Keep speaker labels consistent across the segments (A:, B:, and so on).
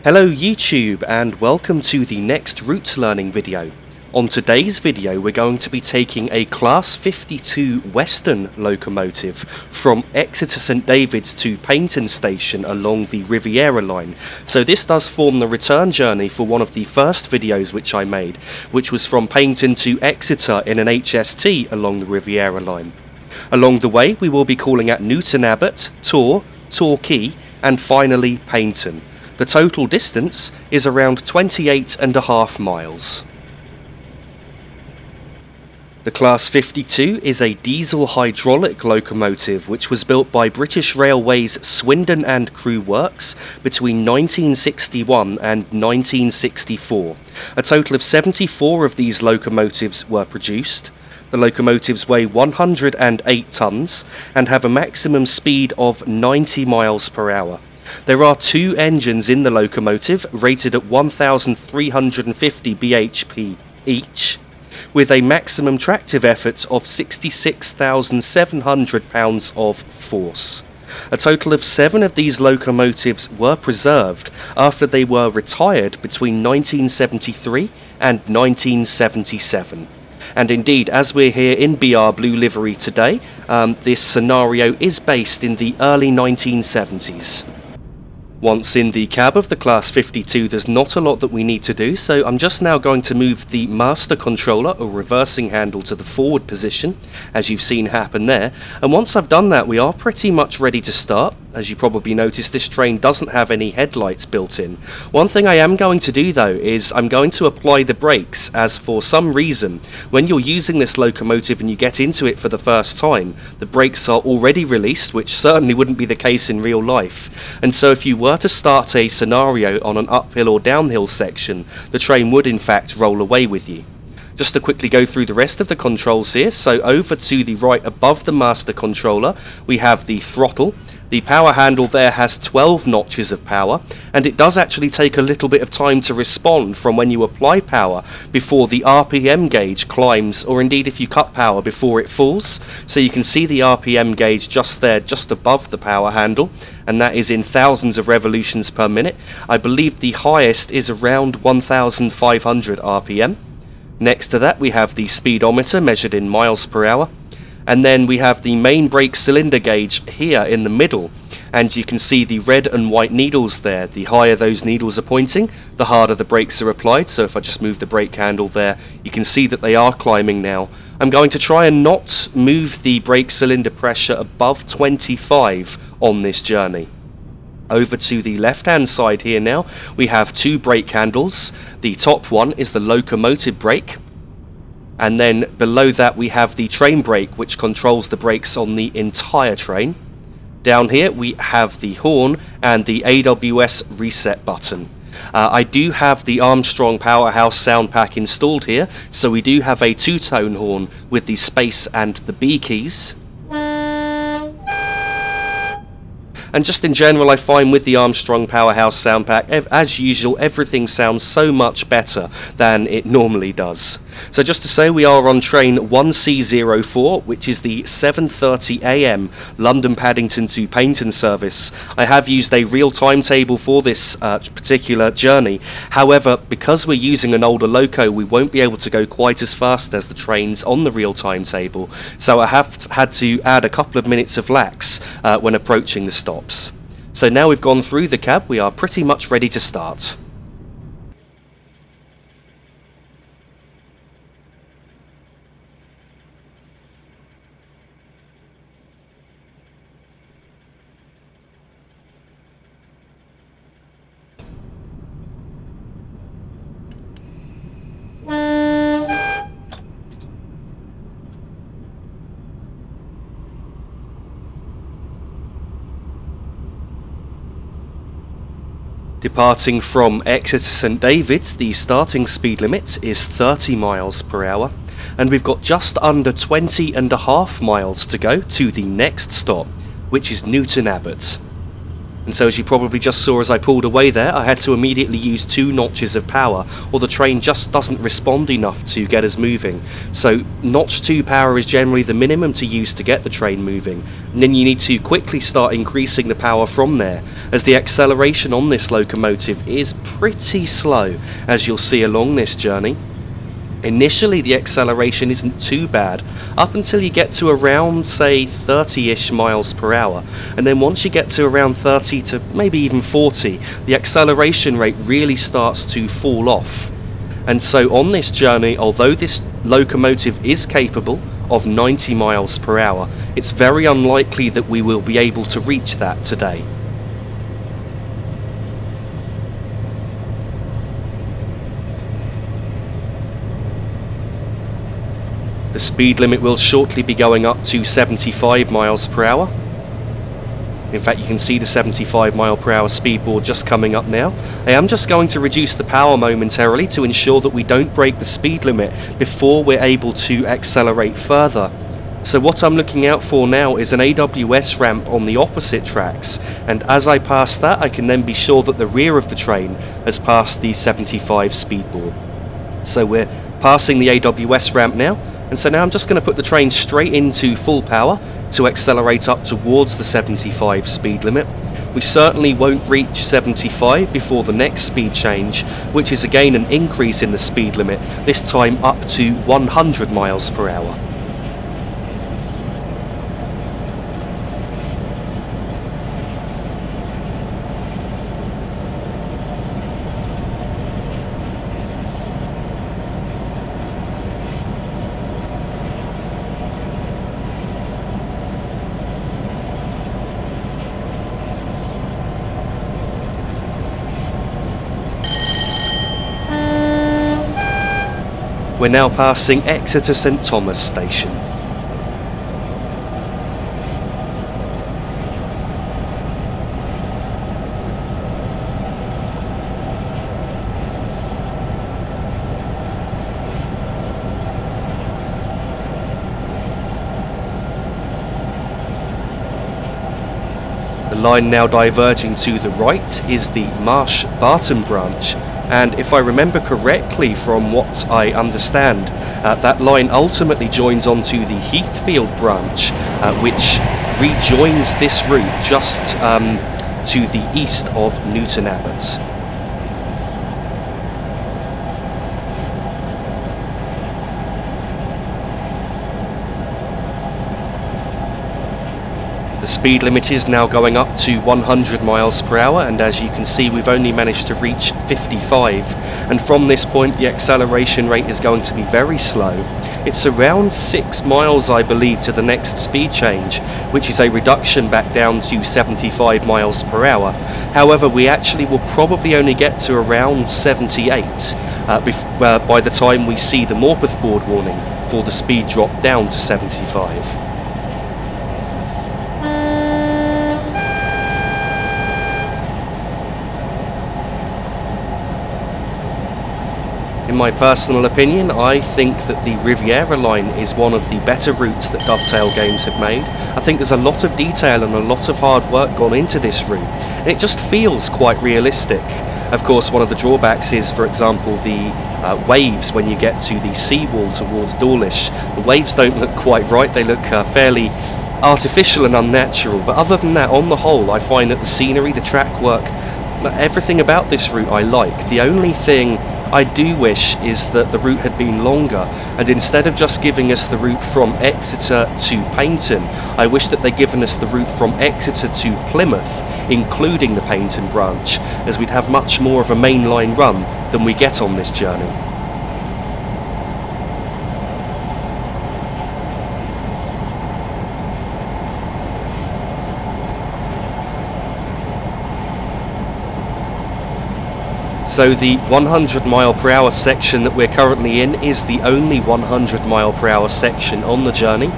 A: Hello YouTube and welcome to the next route learning video. On today's video we're going to be taking a Class 52 Western locomotive from Exeter St Davids to Paignton station along the Riviera line. So this does form the return journey for one of the first videos which I made, which was from Paignton to Exeter in an HST along the Riviera line. Along the way we will be calling at Newton Abbot, Torre, Torquay and finally Paignton. The total distance is around 28.5 miles. The Class 52 is a diesel hydraulic locomotive which was built by British Railways Swindon and Crew Works between 1961 and 1964. A total of 74 of these locomotives were produced. The locomotives weigh 108 tonnes and have a maximum speed of 90 miles per hour. There are two engines in the locomotive, rated at 1,350 bhp each, with a maximum tractive effort of 66,700 pounds of force. A total of 7 of these locomotives were preserved after they were retired between 1973 and 1977. And indeed, as we're here in BR Blue livery today, this scenario is based in the early 1970s. Once in the cab of the Class 52, there's not a lot that we need to do, so I'm just now going to move the master controller or reversing handle to the forward position, as you've seen happen there, and once I've done that we are pretty much ready to start. As you probably noticed, this train doesn't have any headlights built in. One thing I am going to do though is I'm going to apply the brakes, as for some reason when you're using this locomotive and you get into it for the first time, the brakes are already released, which certainly wouldn't be the case in real life, and so if you were to start a scenario on an uphill or downhill section, the train would in fact roll away with you. Just to quickly go through the rest of the controls here, so over to the right above the master controller we have the throttle. The power handle there has 12 notches of power, and it does actually take a little bit of time to respond from when you apply power before the RPM gauge climbs, or indeed if you cut power before it falls. So you can see the RPM gauge just there, just above the power handle, and that is in thousands of revolutions per minute. I believe the highest is around 1,500 RPM. Next to that we have the speedometer measured in miles per hour. And then we have the main brake cylinder gauge here in the middle, and you can see the red and white needles there. The higher those needles are pointing, the harder the brakes are applied. So if I just move the brake handle there, you can see that they are climbing now. I'm going to try and not move the brake cylinder pressure above 25 on this journey. Over to the left hand side here now, we have two brake handles. The top one is the locomotive brake, and then below that we have the train brake, which controls the brakes on the entire train. Down here we have the horn and the AWS reset button. I do have the Armstrong Powerhouse sound pack installed here, so we do have a two-tone horn with the space and the B keys. And just in general, I find with the Armstrong Powerhouse sound pack, as usual, everything sounds so much better than it normally does. So just to say, we are on train 1C04, which is the 7:30 AM London Paddington to Paignton service. I have used a real timetable for this particular journey. However, because we're using an older loco, we won't be able to go quite as fast as the trains on the real timetable. So I have had to add a couple of minutes of lax when approaching the stops. So now we've gone through the cab, we are pretty much ready to start. Departing from Exeter St Davids, the starting speed limit is 30 miles per hour, and we've got just under 20.5 miles to go to the next stop, which is Newton Abbot. And so as you probably just saw as I pulled away there, I had to immediately use 2 notches of power, or the train just doesn't respond enough to get us moving. So notch 2 power is generally the minimum to use to get the train moving, and then you need to quickly start increasing the power from there, as the acceleration on this locomotive is pretty slow, as you'll see along this journey. Initially the acceleration isn't too bad, up until you get to around, say, 30-ish miles per hour, and then once you get to around 30 to maybe even 40, the acceleration rate really starts to fall off. And so on this journey, although this locomotive is capable of 90 miles per hour, it's very unlikely that we will be able to reach that today. The speed limit will shortly be going up to 75 miles per hour. In fact, you can see the 75 mile per hour speed board just coming up now. I am just going to reduce the power momentarily to ensure that we don't break the speed limit before we're able to accelerate further. So what I'm looking out for now is an AWS ramp on the opposite tracks, and as I pass that I can then be sure that the rear of the train has passed the 75 speed board. So we're passing the AWS ramp now. And so now I'm just going to put the train straight into full power to accelerate up towards the 75 speed limit. We certainly won't reach 75 before the next speed change, which is again an increase in the speed limit, this time up to 100 miles per hour. We're now passing Exeter St Thomas station. The line now diverging to the right is the Marsh-Barton branch, and if I remember correctly from what I understand, that line ultimately joins onto the Heathfield branch, which rejoins this route just to the east of Newton Abbot. The speed limit is now going up to 100 miles per hour, and as you can see we've only managed to reach 55, and from this point the acceleration rate is going to be very slow. It's around 6 miles I believe to the next speed change, which is a reduction back down to 75 miles per hour. However, we actually will probably only get to around 78 by the time we see the Morpeth board warning for the speed drop down to 75. In my personal opinion, I think that the Riviera line is one of the better routes that Dovetail Games have made. I think there's a lot of detail and a lot of hard work gone into this route, and it just feels quite realistic. Of course, one of the drawbacks is, for example, the waves when you get to the seawall towards Dawlish. The waves don't look quite right, they look fairly artificial and unnatural, but other than that, on the whole, I find that the scenery, the track work, everything about this route I like. The only thing I do wish is that the route had been longer, and instead of just giving us the route from Exeter to Paignton, I wish that they'd given us the route from Exeter to Plymouth, including the Paignton branch, as we'd have much more of a mainline run than we get on this journey. So the 100 mile per hour section that we're currently in is the only 100 mile per hour section on the journey.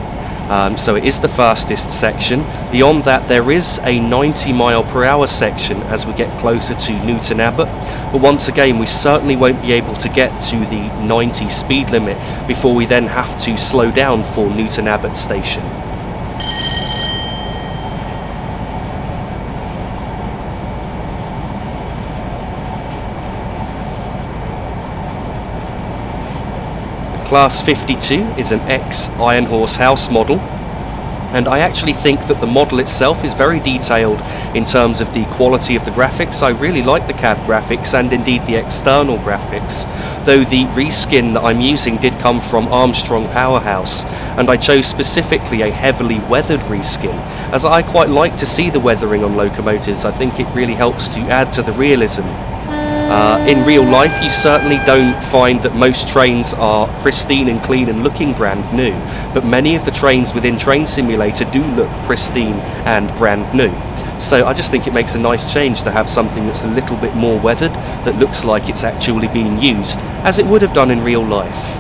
A: So it is the fastest section. Beyond that there is a 90 mile per hour section as we get closer to Newton Abbot, but once again we certainly won't be able to get to the 90 speed limit before we then have to slow down for Newton Abbot station. Class 52 is an ex-Iron Horse House model, and I actually think that the model itself is very detailed in terms of the quality of the graphics. I really like the CAD graphics and indeed the external graphics, though the reskin that I'm using did come from Armstrong Powerhouse, and I chose specifically a heavily weathered reskin, as I quite like to see the weathering on locomotives. I think it really helps to add to the realism. In real life, you certainly don't find that most trains are pristine and clean and looking brand new, but many of the trains within Train Simulator do look pristine and brand new. So I just think it makes a nice change to have something that's a little bit more weathered, that looks like it's actually being used, as it would have done in real life.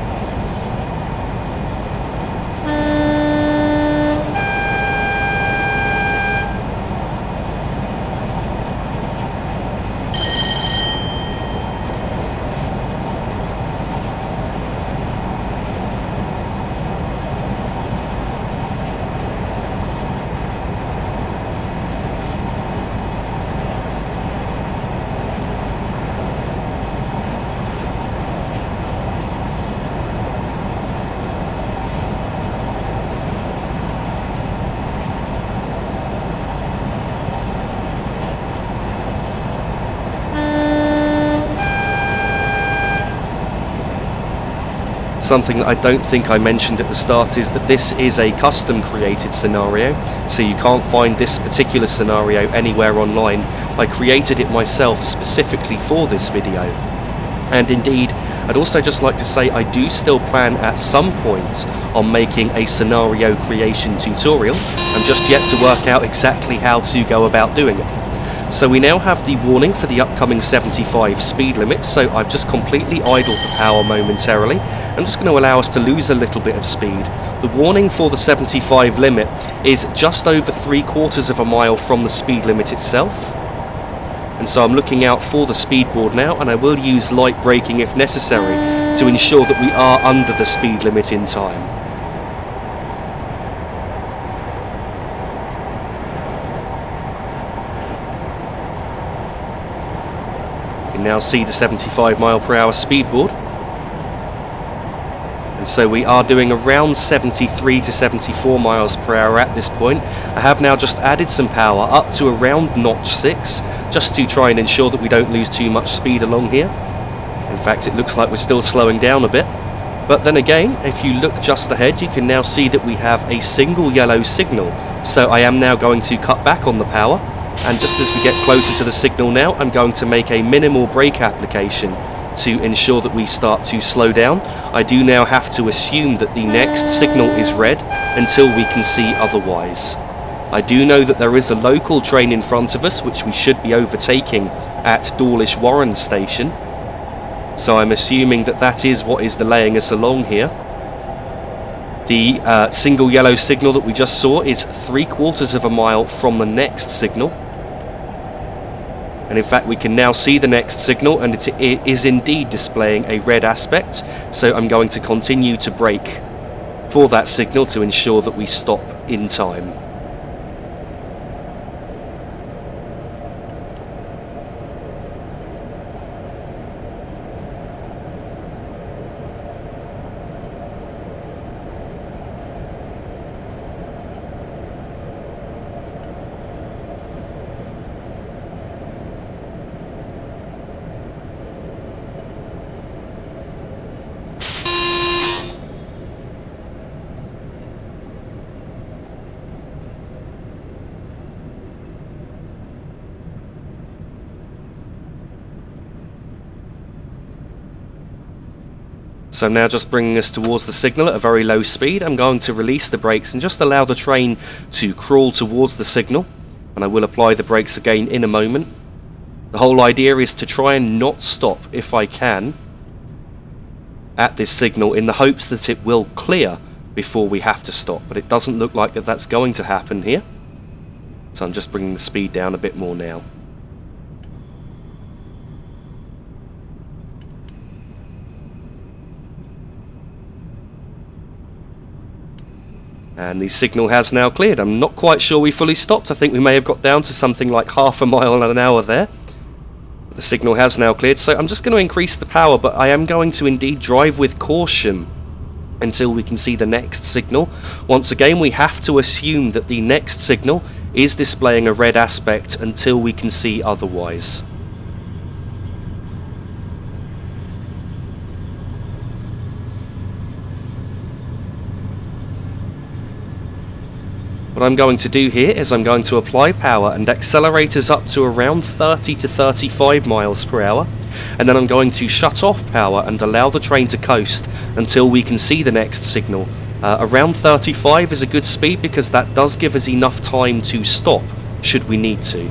A: Something that I don't think I mentioned at the start is that this is a custom created scenario, so you can't find this particular scenario anywhere online. I created it myself specifically for this video. And indeed, I'd also just like to say I do still plan at some point on making a scenario creation tutorial. I'm just yet to work out exactly how to go about doing it. So we now have the warning for the upcoming 75 speed limit, so I've just completely idled the power momentarily. I'm just going to allow us to lose a little bit of speed. The warning for the 75 limit is just over 3/4 of a mile from the speed limit itself. And so I'm looking out for the speed board now, and I will use light braking if necessary to ensure that we are under the speed limit in time. Now see the 75 mph speed board, and so we are doing around 73 to 74 mph at this point. I have now just added some power up to around notch 6 just to try and ensure that we don't lose too much speed along here. In fact, it looks like we're still slowing down a bit, but then again, if you look just ahead, you can now see that we have a single yellow signal, so I am now going to cut back on the power. And just as we get closer to the signal now, I'm going to make a minimal brake application to ensure that we start to slow down. I do now have to assume that the next signal is red until we can see otherwise. I do know that there is a local train in front of us which we should be overtaking at Dawlish Warren station. So I'm assuming that that is what is delaying us along here. The single yellow signal that we just saw is 3/4 of a mile from the next signal. And in fact, we can now see the next signal, and it is indeed displaying a red aspect. So I'm going to continue to brake for that signal to ensure that we stop in time. So I'm now just bringing us towards the signal at a very low speed. I'm going to release the brakes and just allow the train to crawl towards the signal, and I will apply the brakes again in a moment. The whole idea is to try and not stop if I can at this signal, in the hopes that it will clear before we have to stop, but it doesn't look like that's going to happen here. So I'm just bringing the speed down a bit more now. And the signal has now cleared. I'm not quite sure we fully stopped. I think we may have got down to something like half a mile an hour there. The signal has now cleared, so I'm just going to increase the power, but I am going to indeed drive with caution until we can see the next signal. Once again, we have to assume that the next signal is displaying a red aspect until we can see otherwise. What I'm going to do here is I'm going to apply power and accelerators up to around 30 to 35 miles per hour, and then I'm going to shut off power and allow the train to coast until we can see the next signal. Around 35 is a good speed because that does give us enough time to stop should we need to.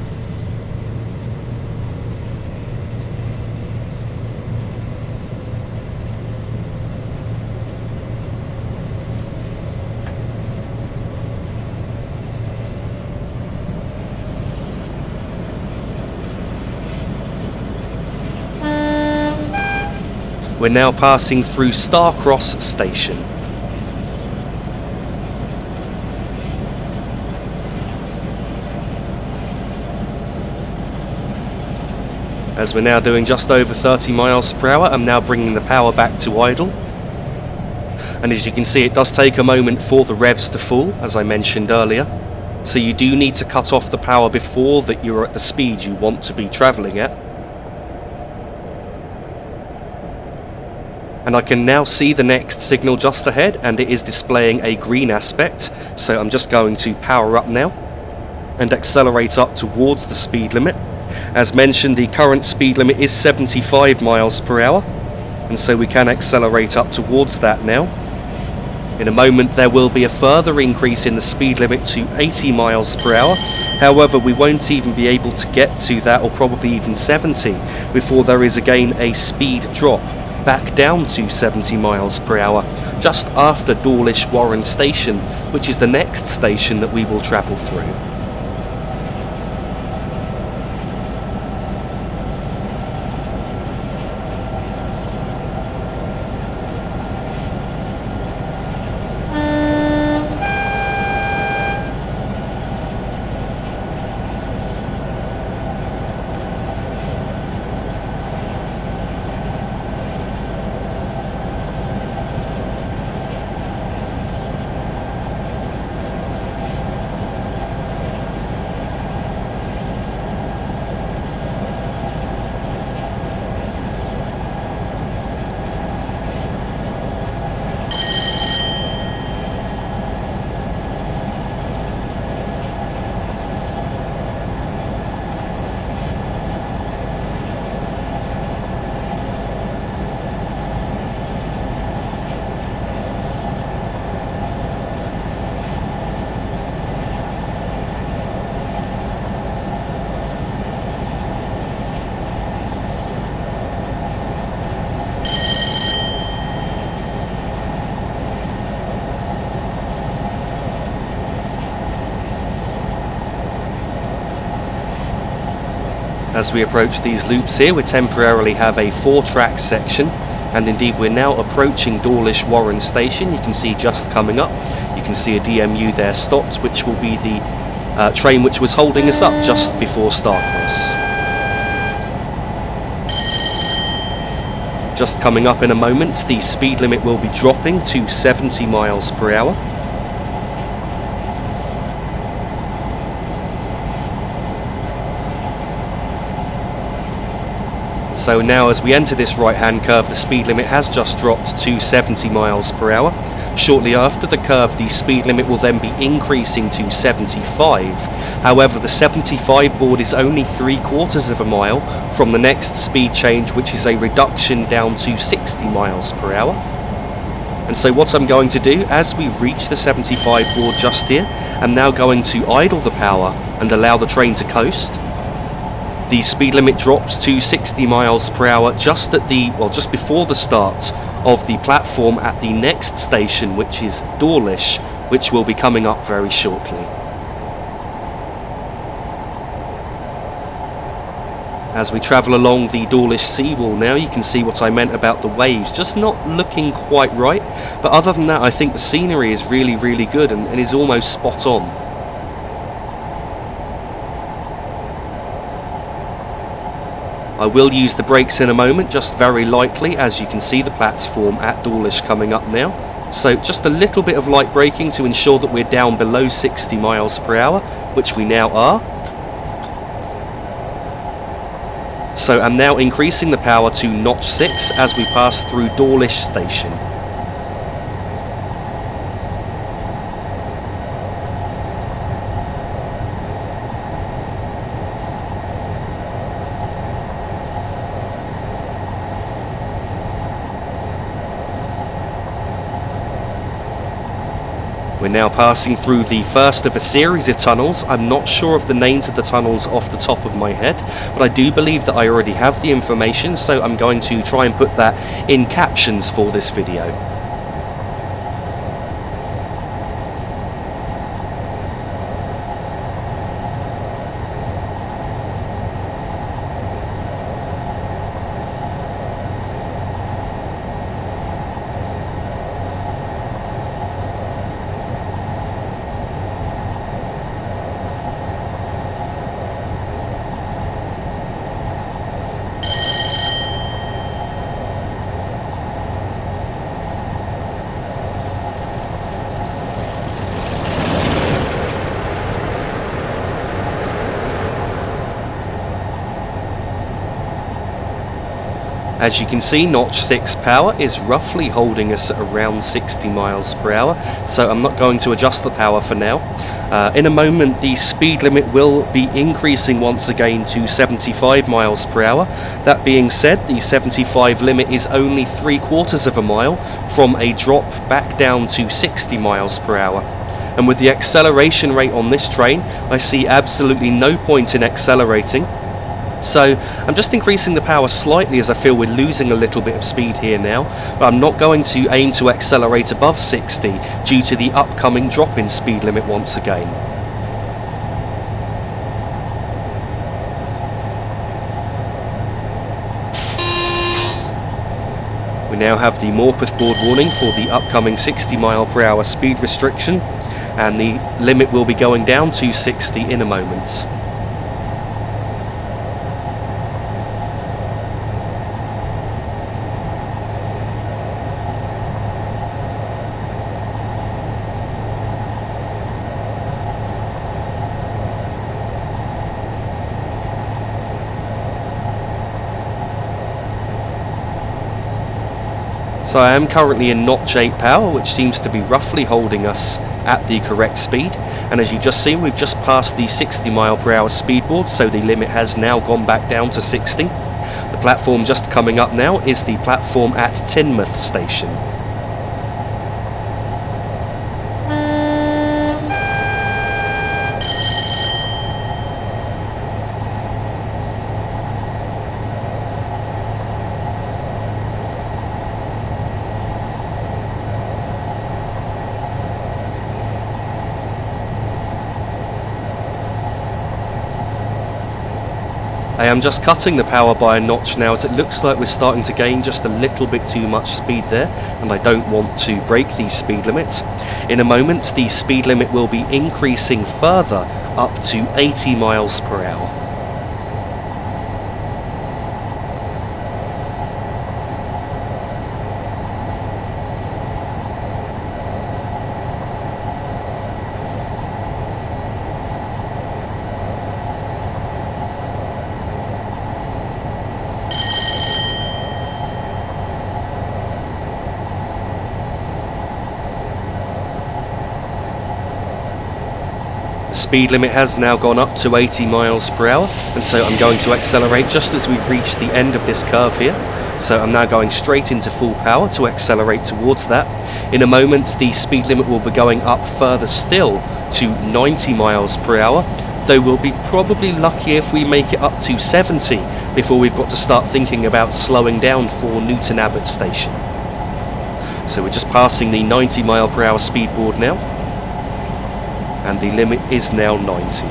A: We're now passing through Starcross Station. As we're now doing just over 30 miles per hour, I'm now bringing the power back to idle. And as you can see, it does take a moment for the revs to fall, as I mentioned earlier. So you do need to cut off the power before that you're at the speed you want to be travelling at. And I can now see the next signal just ahead, and it is displaying a green aspect. So I'm just going to power up now and accelerate up towards the speed limit. As mentioned, the current speed limit is 75 miles per hour, and so we can accelerate up towards that now. In a moment there will be a further increase in the speed limit to 80 miles per hour. However, we won't even be able to get to that, or probably even 70, before there is again a speed drop back down to 70 miles per hour just after Dawlish Warren Station, which is the next station that we will travel through. As we approach these loops here, we temporarily have a 4-track section, and indeed we're now approaching Dawlish Warren Station. You can see just coming up, you can see a DMU there stopped, which will be the train which was holding us up just before Starcross. Just coming up in a moment, the speed limit will be dropping to 70 miles per hour. So now as we enter this right-hand curve, the speed limit has just dropped to 70 miles per hour. Shortly after the curve, the speed limit will then be increasing to 75. However, the 75 board is only 3/4 of a mile from the next speed change, which is a reduction down to 60 miles per hour. And so what I'm going to do, as we reach the 75 board just here, I'm now going to idle the power and allow the train to coast. The speed limit drops to 60 miles per hour just before the start of the platform at the next station, which is Dawlish, which will be coming up very shortly. As we travel along the Dawlish seawall now, you can see what I meant about the waves just not looking quite right, but other than that I think the scenery is really good and is almost spot on. I will use the brakes in a moment, just very lightly, as you can see the platform at Dawlish coming up now. So just a little bit of light braking to ensure that we're down below 60 miles per hour, which we now are. So I'm now increasing the power to notch 6 as we pass through Dawlish Station. We're now passing through the first of a series of tunnels. I'm not sure of the names of the tunnels off the top of my head, but I do believe that I already have the information, so I'm going to try and put that in captions for this video. As you can see, notch 6 power is roughly holding us at around 60 miles per hour, so I'm not going to adjust the power for now. In a moment, the speed limit will be increasing once again to 75 miles per hour. That being said, the 75 limit is only 3/4 of a mile from a drop back down to 60 miles per hour. And with the acceleration rate on this train, I see absolutely no point in accelerating. So I'm just increasing the power slightly as I feel we're losing a little bit of speed here now, but I'm not going to aim to accelerate above 60 due to the upcoming drop in speed limit once again. We now have the Morpeth board warning for the upcoming 60 mile per hour speed restriction, and the limit will be going down to 60 in a moment. So I am currently in notch 8 power, which seems to be roughly holding us at the correct speed. And as you just see, we've just passed the 60 mile per hour speed board, so the limit has now gone back down to 60. The platform just coming up now is the platform at Teignmouth Station. I am just cutting the power by a notch now, as it looks like we're starting to gain just a little bit too much speed there, and I don't want to break the speed limit. In a moment, the speed limit will be increasing further up to 80 miles per hour. Speed limit has now gone up to 80 miles per hour, and so I'm going to accelerate just as we've reached the end of this curve here. So I'm now going straight into full power to accelerate towards that. In a moment, the speed limit will be going up further still to 90 miles per hour, though we'll be probably lucky if we make it up to 70 before we've got to start thinking about slowing down for Newton Abbot station. So we're just passing the 90 mile per hour speed board now, and the limit is now 90.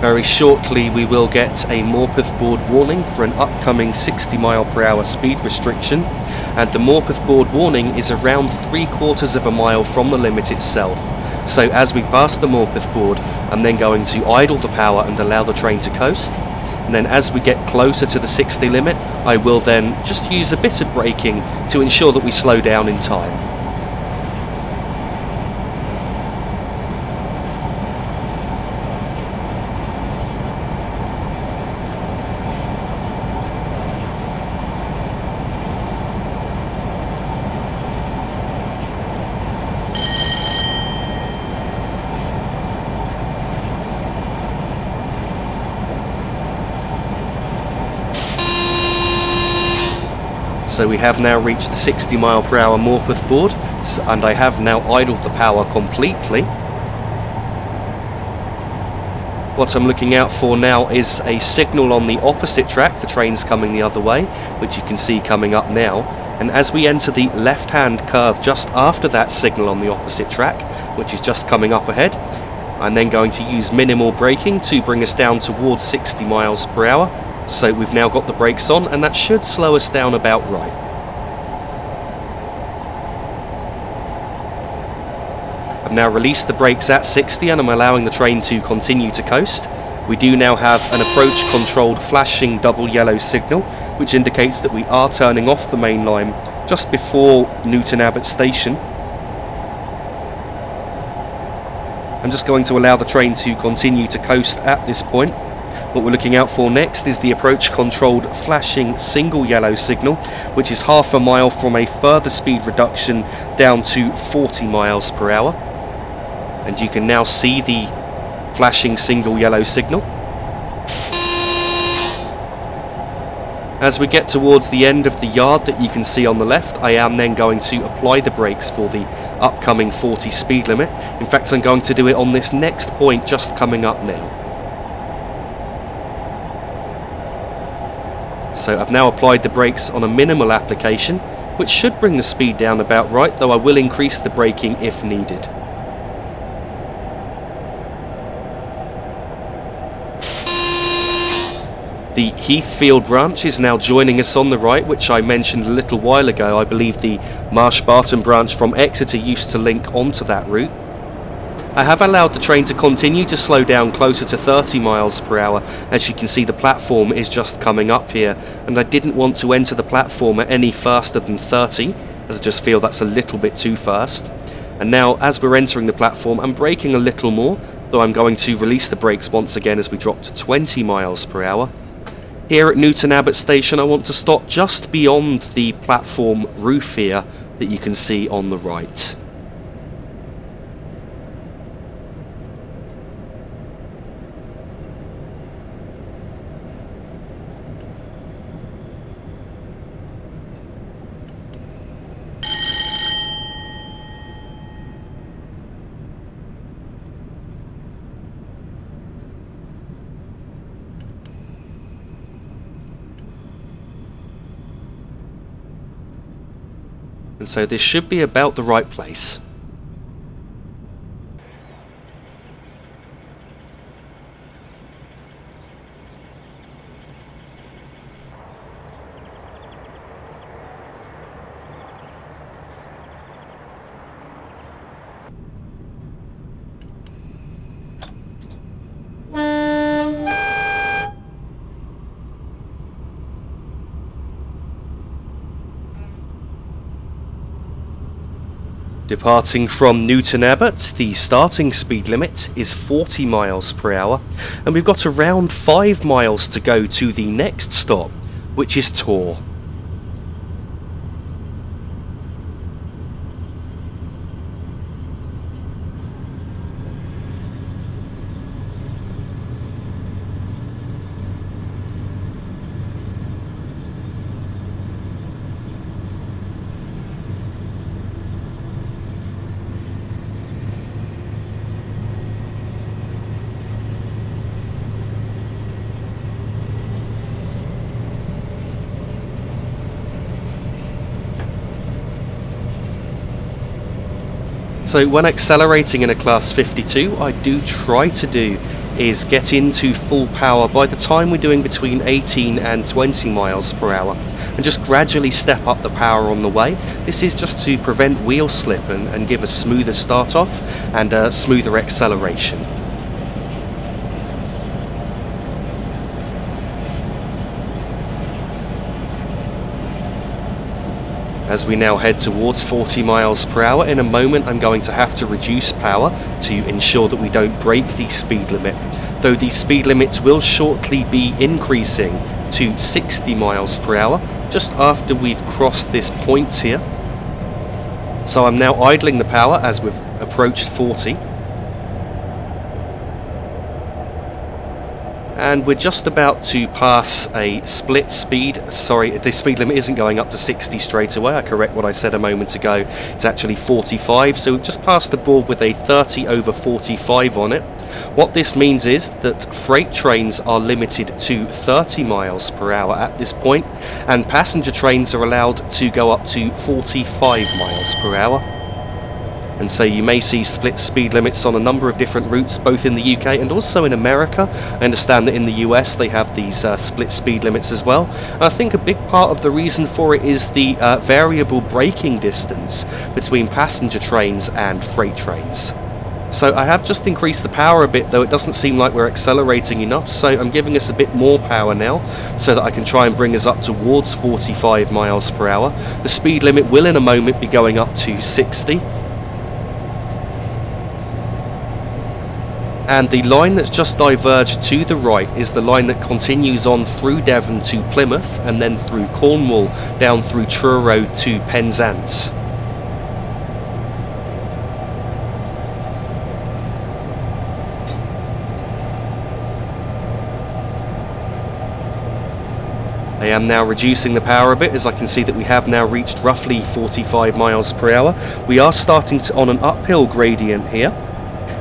A: Very shortly we will get a Morpeth board warning for an upcoming 60 mph speed restriction, and the Morpeth board warning is around 3/4 of a mile from the limit itself. So as we pass the Morpeth board, I'm then going to idle the power and allow the train to coast, and then as we get closer to the 60 limit I will then just use a bit of braking to ensure that we slow down in time. So we have now reached the 60 mph Morpeth board, and I have now idled the power completely. What I'm looking out for now is a signal on the opposite track for trains coming the other way, which you can see coming up now. And as we enter the left-hand curve just after that signal on the opposite track, which is just coming up ahead, I'm then going to use minimal braking to bring us down towards 60 mph. So we've now got the brakes on, and that should slow us down about right. I've now released the brakes at 60 and I'm allowing the train to continue to coast. We do now have an approach controlled flashing double yellow signal, which indicates that we are turning off the main line just before Newton Abbot station. I'm just going to allow the train to continue to coast at this point. What we're looking out for next is the approach controlled flashing single yellow signal, which is half a mile from a further speed reduction down to 40 mph. And you can now see the flashing single yellow signal. As we get towards the end of the yard that you can see on the left, I am then going to apply the brakes for the upcoming 40 speed limit. In fact, I'm going to do it on this next point just coming up now. So I've now applied the brakes on a minimal application, which should bring the speed down about right, though I will increase the braking if needed. The Heathfield branch is now joining us on the right, which I mentioned a little while ago. I believe the Marsh Barton branch from Exeter used to link onto that route. I have allowed the train to continue to slow down closer to 30 mph. As you can see, the platform is just coming up here, and I didn't want to enter the platform at any faster than 30, as I just feel that's a little bit too fast. And now, as we're entering the platform, I'm braking a little more, though I'm going to release the brakes once again as we drop to 20 mph. Here at Newton Abbot station, I want to stop just beyond the platform roof here that you can see on the right. And so this should be about the right place. Departing from Newton Abbot, the starting speed limit is 40 mph, and we've got around 5 miles to go to the next stop, which is Torre. So when accelerating in a class 52, I do try to do is get into full power by the time we're doing between 18 and 20 miles per hour, and just gradually step up the power on the way. This is just to prevent wheel slip and give a smoother start off and a smoother acceleration. As we now head towards 40 miles per hour, in a moment I'm going to have to reduce power to ensure that we don't break the speed limit, though the speed limits will shortly be increasing to 60 miles per hour just after we've crossed this point here. So I'm now idling the power as we've approached 40. And we're just about to pass a split speed. Sorry, the speed limit isn't going up to 60 straight away. I correct what I said a moment ago. It's actually 45. So we've just passed the board with a 30/45 on it. What this means is that freight trains are limited to 30 miles per hour at this point, and passenger trains are allowed to go up to 45 miles per hour. And so you may see split speed limits on a number of different routes, both in the UK and also in America. I understand that in the US they have these split speed limits as well. And I think a big part of the reason for it is the variable braking distance between passenger trains and freight trains. So I have just increased the power a bit, though it doesn't seem like we're accelerating enough, so I'm giving us a bit more power now so that I can try and bring us up towards 45 miles per hour. The speed limit will in a moment be going up to 60. And the line that's just diverged to the right is the line that continues on through Devon to Plymouth, and then through Cornwall, down through Truro to Penzance. I am now reducing the power a bit, as I can see that we have now reached roughly 45 miles per hour. We are starting on an uphill gradient here.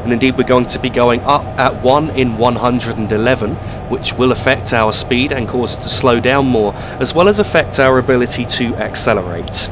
A: And indeed we're going to be going up at 1 in 111, which will affect our speed and cause it to slow down more, as well as affect our ability to accelerate.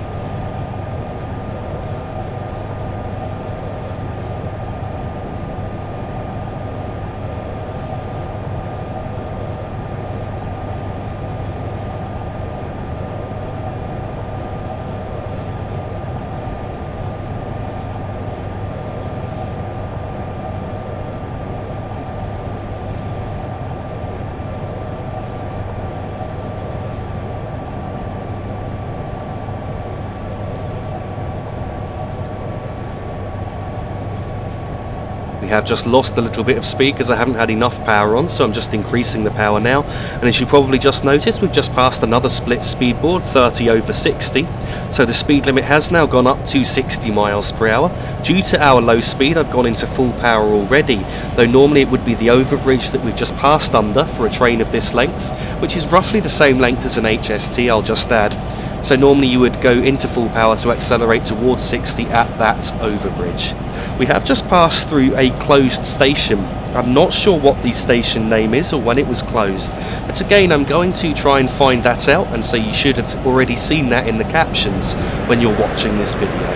A: We have just lost a little bit of speed because I haven't had enough power on, so I'm just increasing the power now. And as you probably just noticed, we've just passed another split speed board, 30/60. So the speed limit has now gone up to 60 miles per hour. Due to our low speed, I've gone into full power already, though normally it would be the overbridge that we've just passed under for a train of this length, which is roughly the same length as an HST, I'll just add. So normally you would go into full power to accelerate towards 60 at that overbridge. We have just passed through a closed station. I'm not sure what the station name is or when it was closed, but again I'm going to try and find that out, and so you should have already seen that in the captions when you're watching this video.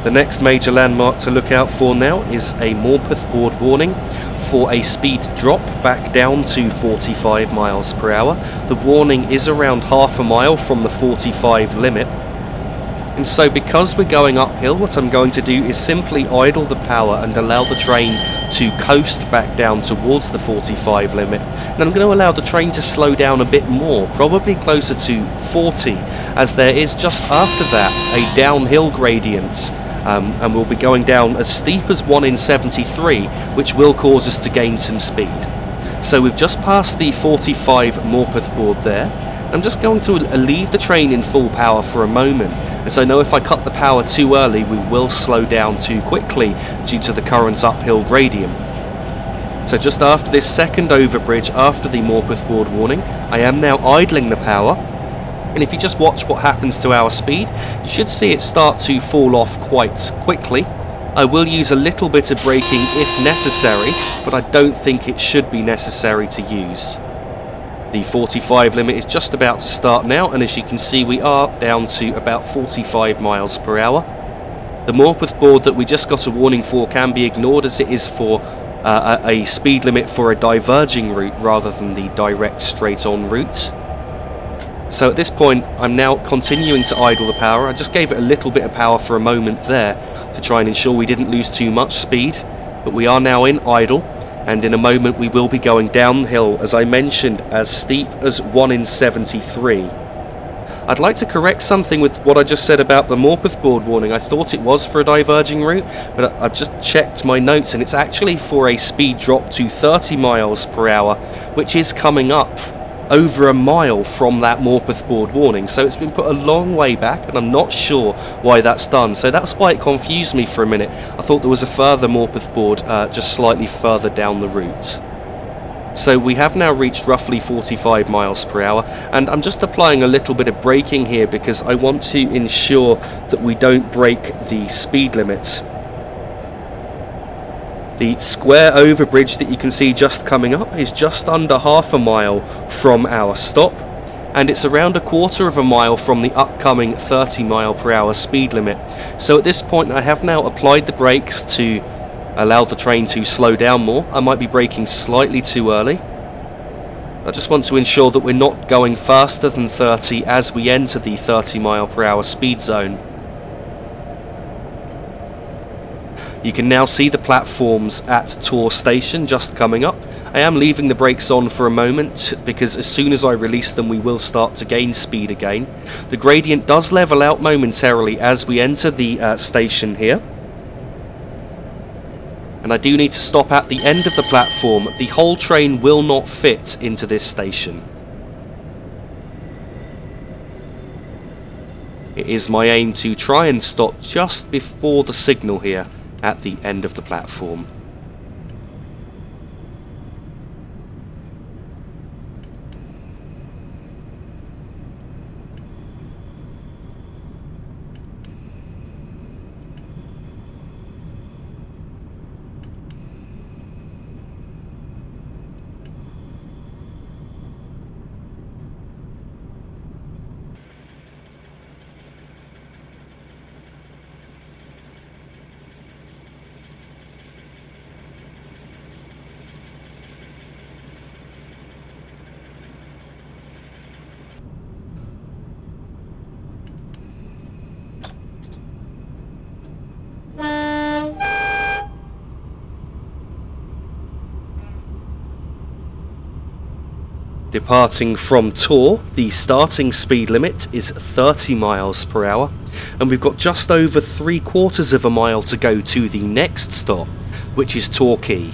A: The next major landmark to look out for now is a Morpeth board warning for a speed drop back down to 45 miles per hour. The warning is around half a mile from the 45 limit. And so because we're going uphill, what I'm going to do is simply idle the power and allow the train to coast back down towards the 45 limit. And I'm going to allow the train to slow down a bit more, probably closer to 40, as there is just after that a downhill gradient. And we'll be going down as steep as 1 in 73, which will cause us to gain some speed. So we've just passed the 45 Morpeth board there. I'm just going to leave the train in full power for a moment, as I know if I cut the power too early we will slow down too quickly due to the current uphill gradient. So just after this second overbridge, after the Morpeth board warning, I am now idling the power. And if you just watch what happens to our speed, you should see it start to fall off quite quickly. I will use a little bit of braking if necessary, but I don't think it should be necessary to use. The 45 limit is just about to start now, and as you can see we are down to about 45 miles per hour. The Morpeth board that we just got a warning for can be ignored, as it is for a speed limit for a diverging route rather than the direct straight on route. So at this point I'm now continuing to idle the power. I just gave it a little bit of power for a moment there to try and ensure we didn't lose too much speed, but we are now in idle, and in a moment we will be going downhill, as I mentioned, as steep as 1 in 73. I'd like to correct something with what I just said about the Morpeth board warning. I thought it was for a diverging route, but I've just checked my notes and it's actually for a speed drop to 30 miles per hour, which is coming up over a mile from that Morpeth board warning. So it's been put a long way back, and I'm not sure why that's done. So that's why it confused me for a minute. I thought there was a further Morpeth board just slightly further down the route. So we have now reached roughly 45 miles per hour, and I'm just applying a little bit of braking here because I want to ensure that we don't break the speed limit. The square overbridge that you can see just coming up is just under half a mile from our stop, and it's around a quarter of a mile from the upcoming 30 mile per hour speed limit. So at this point I have now applied the brakes to allow the train to slow down more. I might be braking slightly too early. I just want to ensure that we're not going faster than 30 as we enter the 30 mile per hour speed zone. You can now see the platforms at Torre station just coming up. I am leaving the brakes on for a moment because as soon as I release them we will start to gain speed again. The gradient does level out momentarily as we enter the station here. And I do need to stop at the end of the platform. The whole train will not fit into this station. It is my aim to try and stop just before the signal here at the end of the platform. Departing from Torre, the starting speed limit is 30 miles per hour, and we've got just over 3/4 of a mile to go to the next stop, which is Torquay.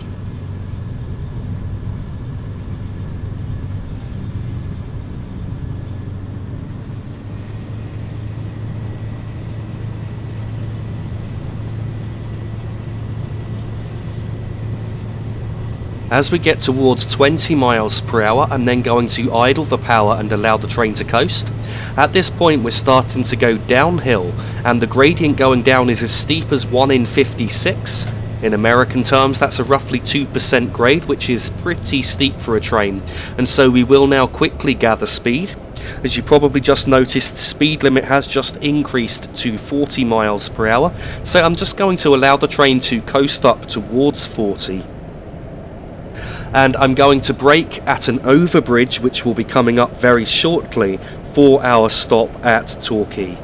A: As we get towards 20 miles per hour, I'm then going to idle the power and allow the train to coast. At this point we're starting to go downhill, and the gradient going down is as steep as 1 in 56. In American terms that's a roughly 2% grade, which is pretty steep for a train, and so we will now quickly gather speed. As you probably just noticed, the speed limit has just increased to 40 miles per hour, so I'm just going to allow the train to coast up towards 40. And I'm going to brake at an overbridge which will be coming up very shortly for our stop at Torquay.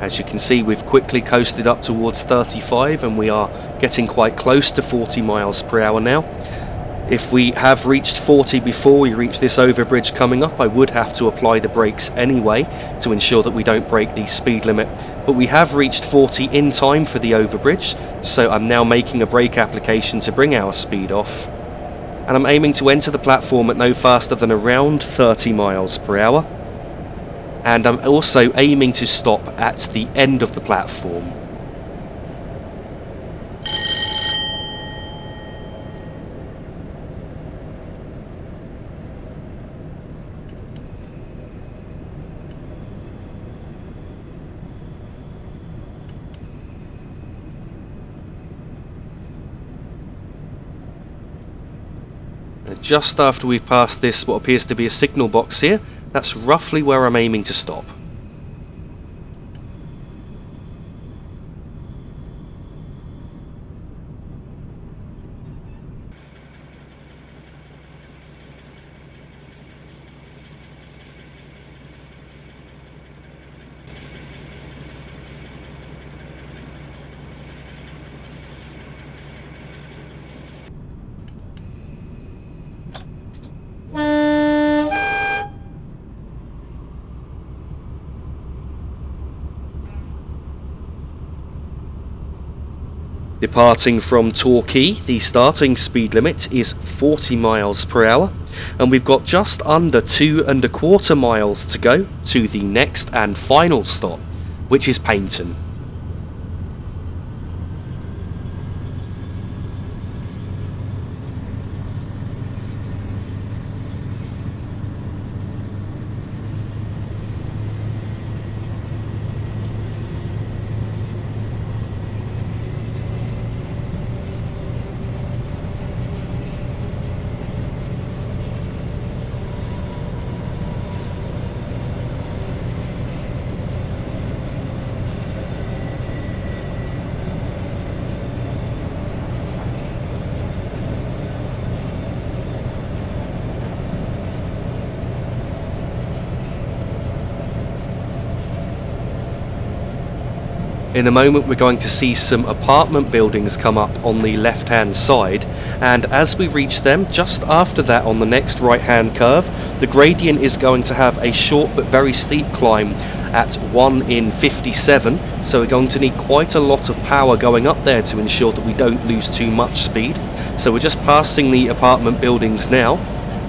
A: As you can see, we've quickly coasted up towards 35 and we are getting quite close to 40 miles per hour now. If we have reached 40 before we reach this overbridge coming up, I would have to apply the brakes anyway to ensure that we don't break the speed limit. But we have reached 40 in time for the overbridge, so I'm now making a brake application to bring our speed off. And I'm aiming to enter the platform at no faster than around 30 miles per hour. and I'm also aiming to stop at the end of the platform. Just after we've passed this, what appears to be a signal box here, that's roughly where I'm aiming to stop. Departing from Torquay, the starting speed limit is 40 miles per hour, and we've got just under 2¼ miles to go to the next and final stop, which is Paignton. In a moment we're going to see some apartment buildings come up on the left hand side, and as we reach them, just after that on the next right hand curve, the gradient is going to have a short but very steep climb at 1 in 57, so we're going to need quite a lot of power going up there to ensure that we don't lose too much speed. So we're just passing the apartment buildings now,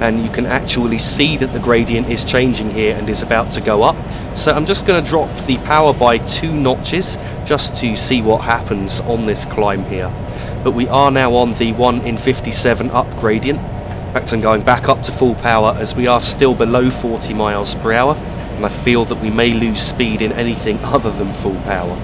A: and you can actually see that the gradient is changing here and is about to go up. So I'm just going to drop the power by 2 notches just to see what happens on this climb here. But we are now on the 1 in 57 up gradient. In fact, I'm going back up to full power as we are still below 40 miles per hour, and I feel that we may lose speed in anything other than full power.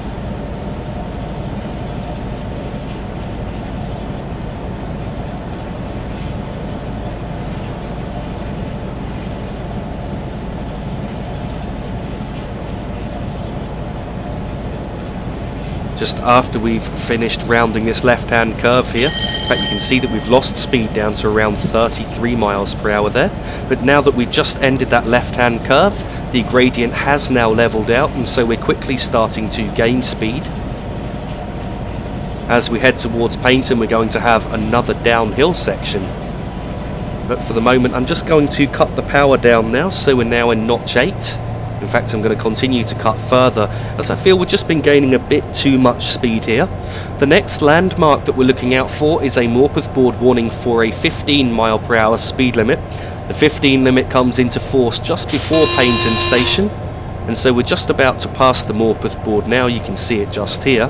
A: Just after we've finished rounding this left-hand curve here, in fact you can see that we've lost speed down to around 33 miles per hour there, but now that we've just ended that left-hand curve, the gradient has now leveled out, and so we're quickly starting to gain speed. As we head towards Paignton, we're going to have another downhill section, but for the moment I'm just going to cut the power down now, so we're now in notch 8. In fact, I'm going to continue to cut further as I feel we've just been gaining a bit too much speed here. The next landmark that we're looking out for is a Morpeth board warning for a 15 mile per hour speed limit. The 15 limit comes into force just before Paignton station, and so we're just about to pass the Morpeth board now. You can see it just here.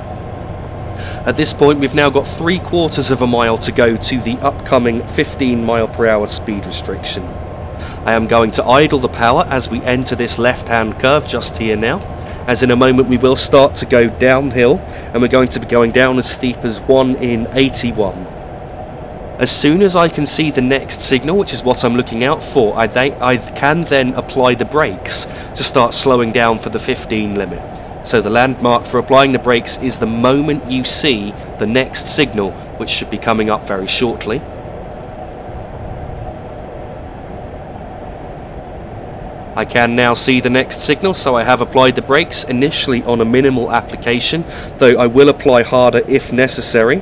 A: At this point we've now got 3/4 of a mile to go to the upcoming 15 mile per hour speed restriction. I am going to idle the power as we enter this left-hand curve just here now, as in a moment we will start to go downhill, and we're going to be going down as steep as 1 in 81. As soon as I can see the next signal, which is what I'm looking out for, I can then apply the brakes to start slowing down for the 15 limit. So the landmark for applying the brakes is the moment you see the next signal, which should be coming up very shortly. I can now see the next signal, so I have applied the brakes initially on a minimal application, though I will apply harder if necessary.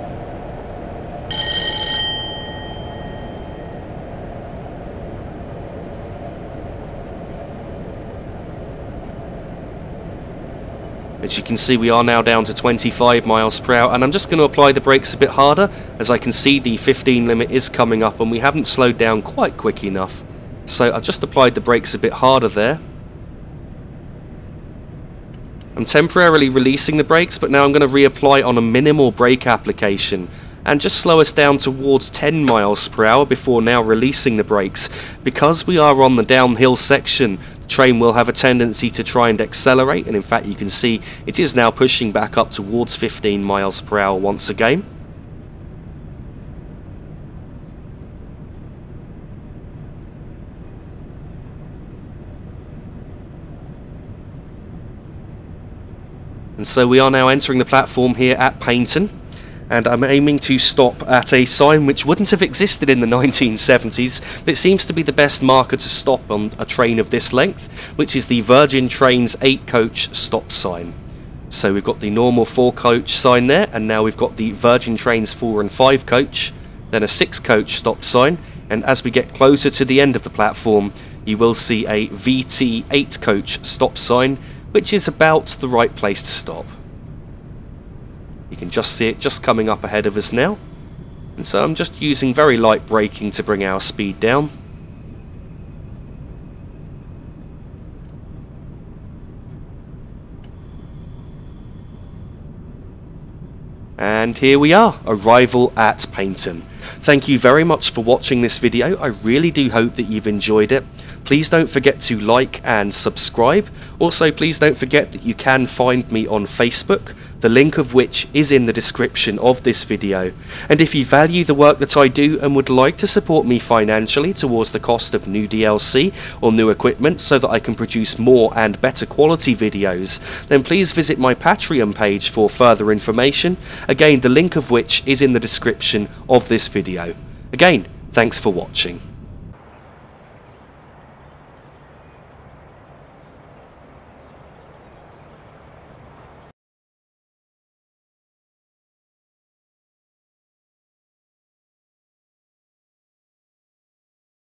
A: As you can see, we are now down to 25 miles per hour, and I'm just going to apply the brakes a bit harder as I can see the 15 limit is coming up and we haven't slowed down quite quick enough. So I've just applied the brakes a bit harder there. I'm temporarily releasing the brakes, but now I'm going to reapply on a minimal brake application and just slow us down towards 10 miles per hour before now releasing the brakes. Because we are on the downhill section, the train will have a tendency to try and accelerate, and in fact you can see it is now pushing back up towards 15 miles per hour once again. And so we are now entering the platform here at Paignton, and I'm aiming to stop at a sign which wouldn't have existed in the 1970s, but it seems to be the best marker to stop on a train of this length, which is the Virgin Trains 8-coach stop sign. So we've got the normal 4-coach sign there, and now we've got the Virgin Trains 4 and 5 coach, then a 6-coach stop sign, and as we get closer to the end of the platform, you will see a VT 8-coach stop sign, which is about the right place to stop. You can just see it just coming up ahead of us now, and so I'm just using very light braking to bring our speed down. And here we are, arrival at Paignton. Thank you very much for watching this video. I really do hope that you've enjoyed it. Please don't forget to like and subscribe. Also, please don't forget that you can find me on Facebook, the link of which is in the description of this video. And if you value the work that I do and would like to support me financially towards the cost of new DLC or new equipment so that I can produce more and better quality videos, then please visit my Patreon page for further information. Again, the link of which is in the description of this video. Again, thanks for watching.